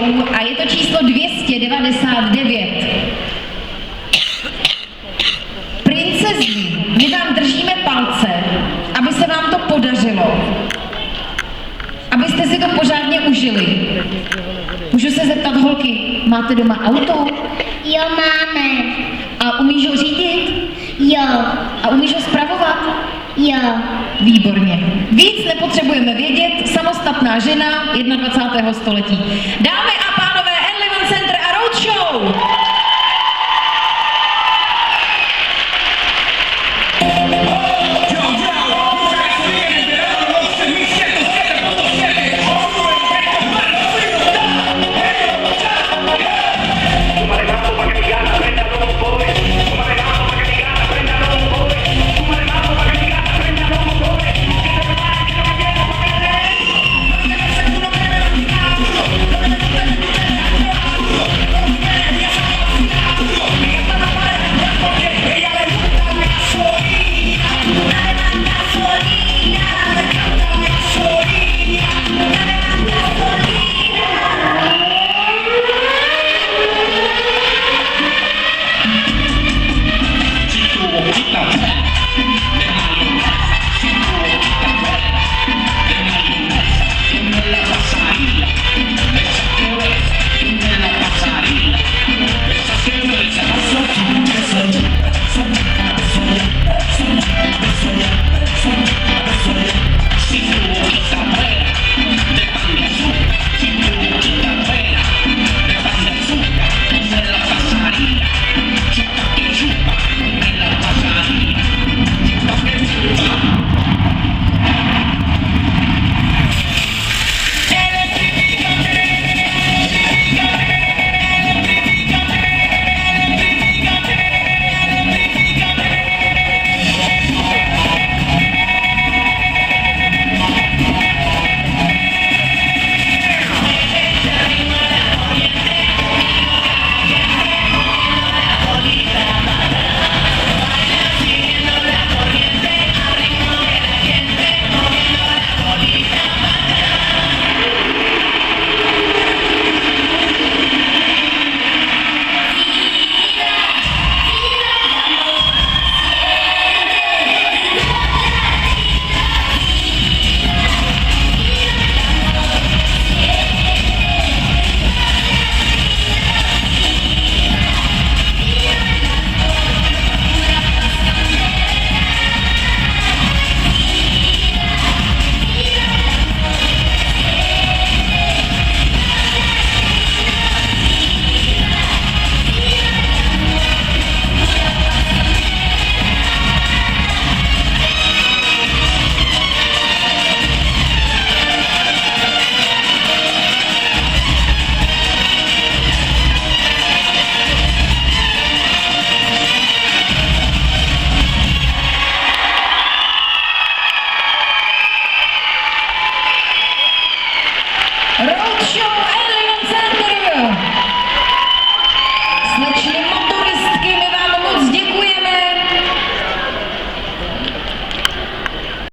roadshow a je to číslo 299. Princezny, my vám držíme palce, aby se vám to podařilo. Abyste si to pořádně užili. Můžu se zeptat, holky, máte doma auto? Jo, máme. A umíš ho řídit? Jo. A umíš ho spravovat? Jo. Výborně. Víc nepotřebujeme vědět, samostatná žena 21. století. Dámy a pánové, Enliven Center a Roadshow! Roadshow